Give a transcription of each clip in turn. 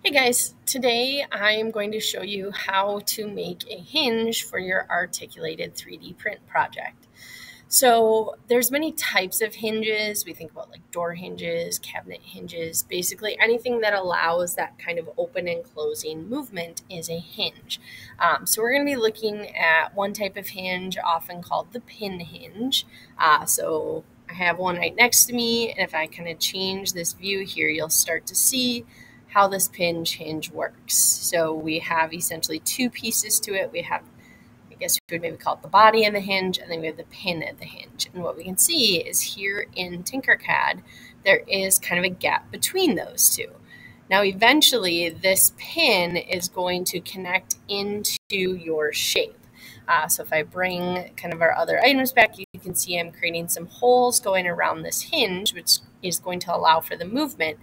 Hey guys, today I am going to show you how to make a hinge for your articulated 3D print project. So there's many types of hinges. We think about like door hinges, cabinet hinges, basically anything that allows that kind of open and closing movement is a hinge. So we're going to be looking at one type of hinge often called the pin hinge. So I have one right next to me, and if I kind of change this view here, you'll start to see how this pin hinge works. So we have essentially two pieces to it. We have, I guess we would maybe call it the body and the hinge, and then we have the pin at the hinge. And what we can see is here in Tinkercad, there is kind of a gap between those two. Now, eventually, this pin is going to connect into your shape. So if I bring kind of our other items back, you can see I'm creating some holes going around this hinge, which is going to allow for the movement.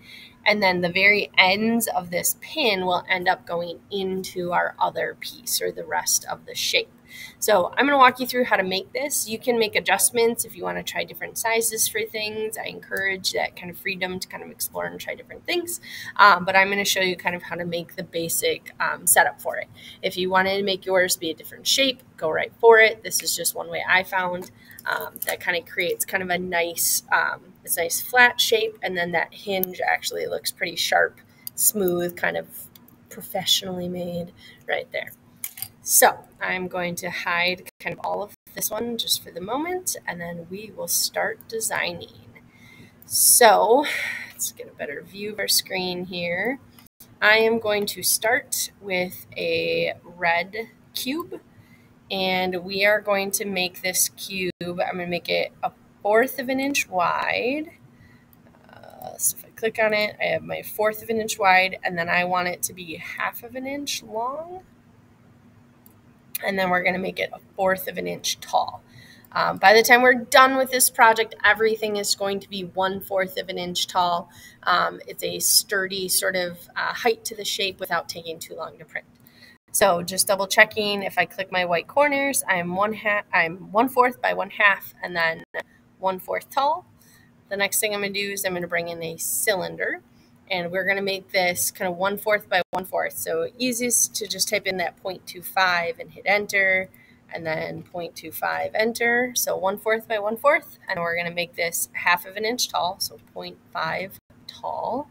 And then the very ends of this pin will end up going into our other piece or the rest of the shape. So I'm going to walk you through how to make this. You can make adjustments if you want to try different sizes for things. I encourage that kind of freedom to kind of explore and try different things. But I'm going to show you kind of how to make the basic setup for it. If you wanted to make yours be a different shape, go right for it. This is just one way I found that kind of creates kind of a nice, it's a nice flat shape. And then that hinge actually looks pretty sharp, smooth, kind of professionally made right there. So I'm going to hide kind of all of this one just for the moment, and then we will start designing. So let's get a better view of our screen here. I am going to start with a red cube, and we are going to make this cube, I'm going to make it 1/4 of an inch wide. So if I click on it, I have my 1/4 of an inch wide, and then I want it to be 1/2 of an inch long. And then we're going to make it 1/4 of an inch tall. By the time we're done with this project, everything is going to be 1/4 of an inch tall. It's a sturdy sort of height to the shape without taking too long to print. So just double checking, if I click my white corners, I'm 1/4 by 1/2 and then 1/4 tall. The next thing I'm going to do is I'm going to bring in a cylinder. And we're going to make this kind of 1/4 by 1/4. So easiest to just type in that 0.25 and hit enter, and then 0.25 enter. So 1/4 by 1/4, and we're going to make this 1/2 of an inch tall, so 0.5 tall.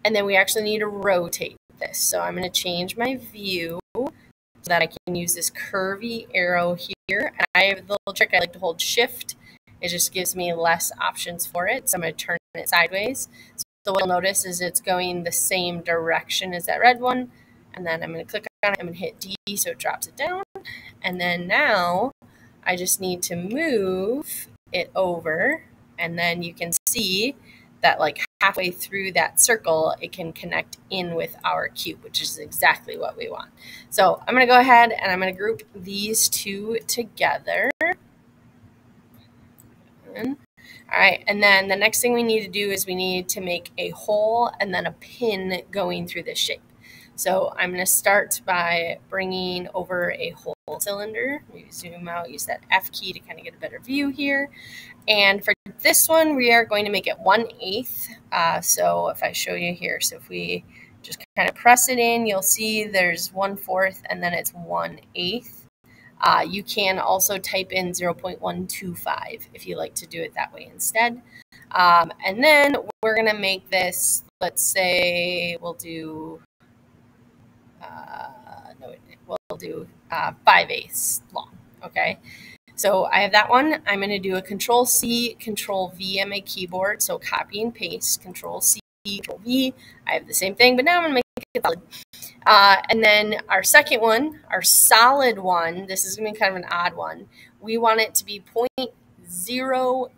And then we actually need to rotate this. So I'm going to change my view so that I can use this curvy arrow here. And I have the little trick, I like to hold shift. It just gives me less options for it. So I'm going to turn it sideways. So what you'll notice is it's going the same direction as that red one. And then I'm going to click on it. I'm going to hit D so it drops it down. And then now I just need to move it over. And then you can see that like halfway through that circle, it can connect in with our cube, which is exactly what we want. So I'm going to go ahead and I'm going to group these two together. All right, and then the next thing we need to do is we need to make a hole and then a pin going through this shape. So I'm going to start by bringing over a whole cylinder. We zoom out, use that F key to kind of get a better view here. And for this one, we are going to make it 1/8. So if I show you here, so if we just kind of press it in, you'll see there's 1/4 and then it's 1/8. You can also type in 0.125 if you like to do it that way instead. And then we're going to make this, let's say we'll do, 5/8 long, okay? So I have that one. I'm going to do a Control-C, Control-V on my keyboard, so copy and paste, Control-C, Control-V. I have the same thing, but now I'm going to make it solid. And then our second one, our solid one, this is going to be kind of an odd one. We want it to be 0.085.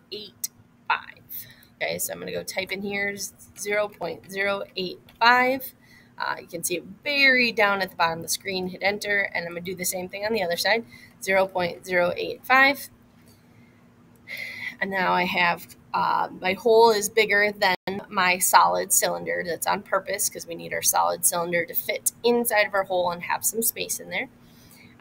Okay, so I'm going to go type in here 0.085. You can see it buried down at the bottom of the screen. Hit enter, and I'm going to do the same thing on the other side, 0.085. And now I have my hole is bigger than my solid cylinder. That's on purpose because we need our solid cylinder to fit inside of our hole and have some space in there.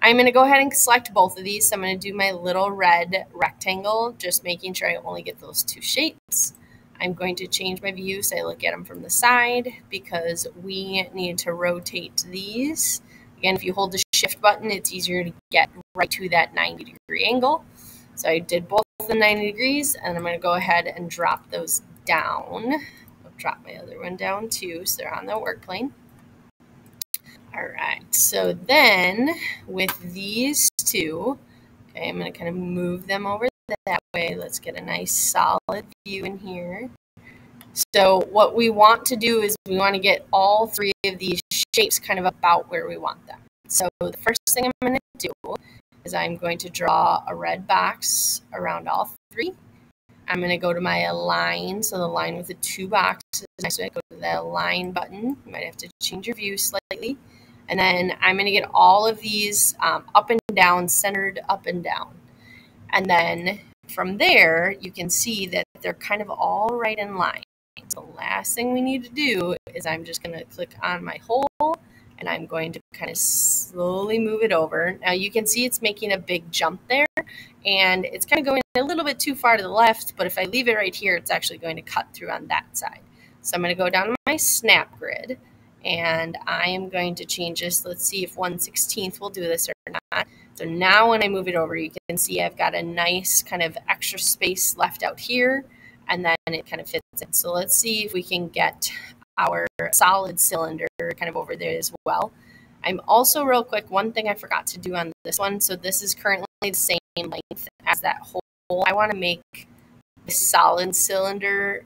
I'm going to go ahead and select both of these. So I'm going to do my little red rectangle, just making sure I only get those two shapes. I'm going to change my view so I look at them from the side because we need to rotate these. Again, if you hold the shift button, it's easier to get right to that 90-degree angle. So I did both the 90 degrees, and I'm going to go ahead and drop those down. I'll drop my other one down too, so they're on the work plane. All right, so then with these two, okay, I'm going to kind of move them over that way. Let's get a nice solid view in here. So what we want to do is we want to get all three of these shapes kind of about where we want them. So the first thing I'm going to do is I'm going to draw a red box around all three. I'm going to go to my align, so the line with the two boxes. So I go to the align button. You might have to change your view slightly. And then I'm going to get all of these up and down, centered up and down. And then from there, you can see that they're kind of all right in line. So the last thing we need to do is I'm just going to click on my hole, and I'm going to kind of slowly move it over. Now you can see it's making a big jump there, and it's kind of going a little bit too far to the left, but if I leave it right here, it's actually going to cut through on that side. So I'm going to go down to my snap grid, and I am going to change this. Let's see if 1/16 will do this or not. So now when I move it over, you can see I've got a nice kind of extra space left out here, and then it kind of fits in. So let's see if we can get our solid cylinder kind of over there as well. I'm also real quick, one thing I forgot to do on this one. So this is currently the same length as that hole. I want to make the solid cylinder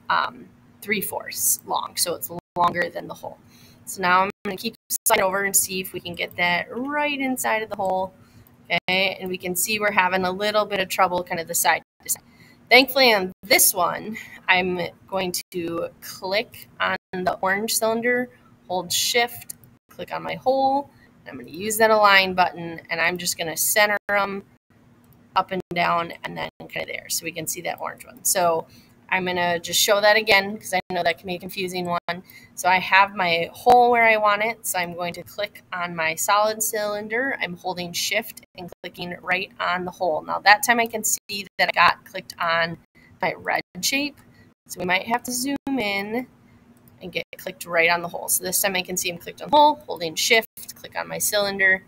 3/4 long, so it's longer than the hole. So now I'm going to keep sliding over and see if we can get that right inside of the hole. Okay, and we can see we're having a little bit of trouble kind of the side to side. Thankfully on this one, I'm going to click on the orange cylinder, hold shift, click on my hole, and I'm going to use that align button, and I'm just going to center them up and down and then kind of there so we can see that orange one. So I'm going to just show that again because I know that can be a confusing one. So I have my hole where I want it. So I'm going to click on my solid cylinder. I'm holding shift and clicking right on the hole. Now that time I can see that I got clicked on my red shape. So we might have to zoom in and get clicked right on the hole. So this time I can see I'm clicked on the hole, holding shift, click on my cylinder,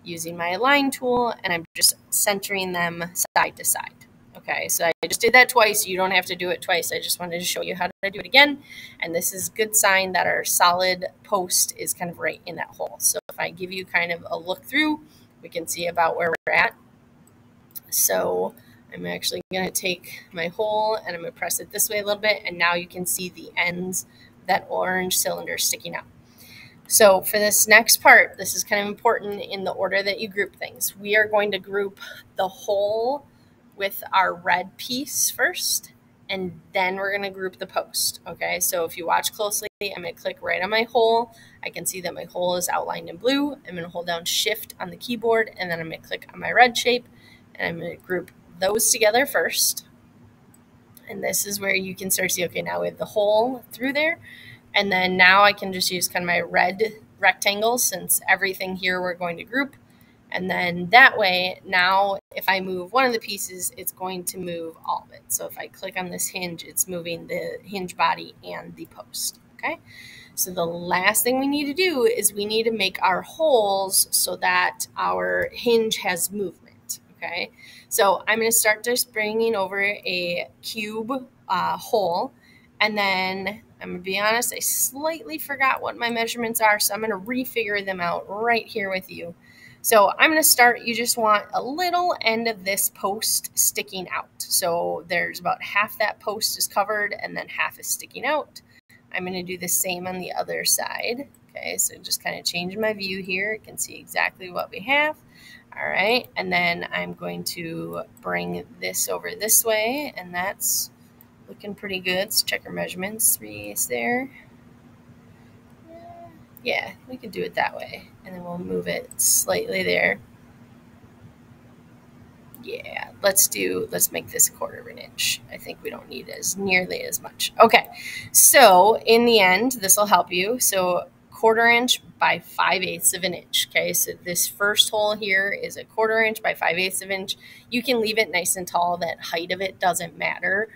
using my align tool, and I'm just centering them side to side. Okay, so I just did that twice. You don't have to do it twice. I just wanted to show you how to do it again. And this is a good sign that our solid post is kind of right in that hole. So if I give you kind of a look through, we can see about where we're at. So I'm actually going to take my hole and I'm going to press it this way a little bit. And now you can see the ends of that orange cylinder sticking out. So for this next part, this is kind of important in the order that you group things. We are going to group the hole with our red piece first, and then we're going to group the post. Okay, so if you watch closely, I'm going to click right on my hole. I can see that my hole is outlined in blue. I'm going to hold down shift on the keyboard, and then I'm going to click on my red shape, and I'm going to group those together first. And this is where you can start to see, okay, now we have the hole through there. And then now I can just use kind of my red rectangle since everything here we're going to group. And then that way, now if I move one of the pieces, it's going to move all of it. So if I click on this hinge, it's moving the hinge body and the post, okay? So the last thing we need to do is we need to make our holes so that our hinge has movement, okay? So I'm going to start just bringing over a cube hole, and then I'm going to be honest, I slightly forgot what my measurements are, so I'm going to refigure them out right here with you. So I'm going to start, you just want a little end of this post sticking out. So there's about half that post is covered and then half is sticking out. I'm going to do the same on the other side. Okay, so just kind of change my view here. You can see exactly what we have. All right, and then I'm going to bring this over this way, and that's looking pretty good. Let's check our measurements. 3 is there. Yeah, we could do it that way. And then we'll move it slightly there. Yeah, let's make this 1/4 inch. I think we don't need as nearly as much. Okay, so in the end, this will help you. So 1/4 inch by 5/8 of an inch. Okay, so this first hole here is a 1/4 inch by 5/8 of an inch. You can leave it nice and tall. That height of it doesn't matter.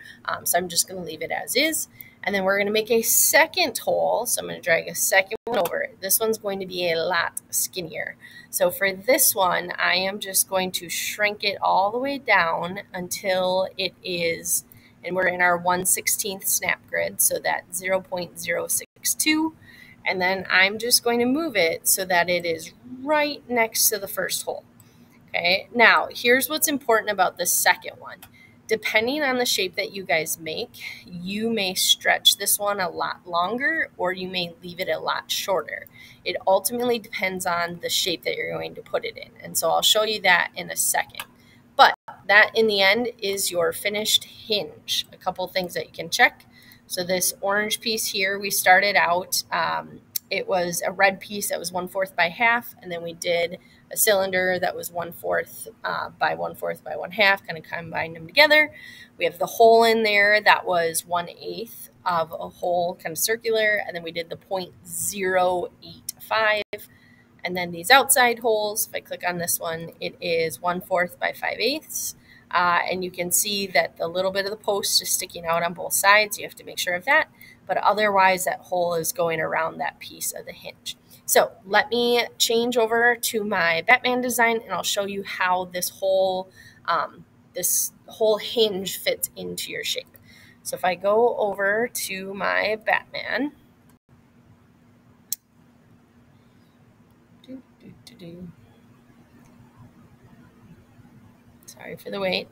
So I'm just going to leave it as is. And then we're going to make a second hole. So I'm going to drag a second one over it. This one's going to be a lot skinnier. So for this one, I am just going to shrink it all the way down until it is, and we're in our 1/16 snap grid, so that 0.062. And then I'm just going to move it so that it is right next to the first hole. Okay, now here's what's important about the second one. Depending on the shape that you guys make, you may stretch this one a lot longer or you may leave it a lot shorter. It ultimately depends on the shape that you're going to put it in. And so I'll show you that in a second. But that in the end is your finished hinge. A couple things that you can check. So this orange piece here, we started out, it was a red piece that was 1/4 by half, and then we did a cylinder that was 1/4 by 1/4 by 1/2, kind of combined them together. We have the hole in there that was 1/8 of a hole, kind of circular, and then we did the 0.085. And then these outside holes, if I click on this one, it is 1/4 by 5/8. And you can see that the little bit of the post is sticking out on both sides. You have to make sure of that. But otherwise, that hole is going around that piece of the hinge. So let me change over to my Batman design, and I'll show you how this whole hinge fits into your shape. So if I go over to my Batman, sorry for the wait.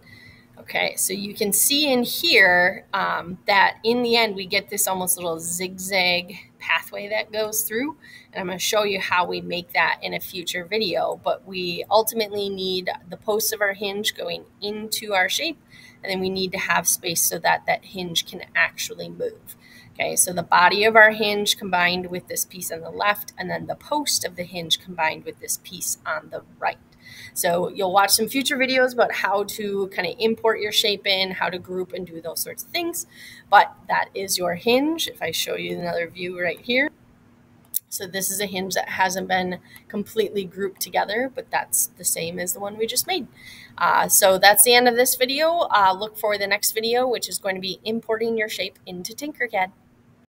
Okay, so you can see in here that in the end we get this almost little zigzag pathway that goes through, and I'm going to show you how we make that in a future video. But we ultimately need the posts of our hinge going into our shape, and then we need to have space so that that hinge can actually move. Okay, so the body of our hinge combined with this piece on the left, and then the post of the hinge combined with this piece on the right. So you'll watch some future videos about how to kind of import your shape in, how to group and do those sorts of things. But that is your hinge. If I show you another view right here. So this is a hinge that hasn't been completely grouped together, but that's the same as the one we just made. So that's the end of this video. Look for the next video, which is going to be importing your shape into Tinkercad.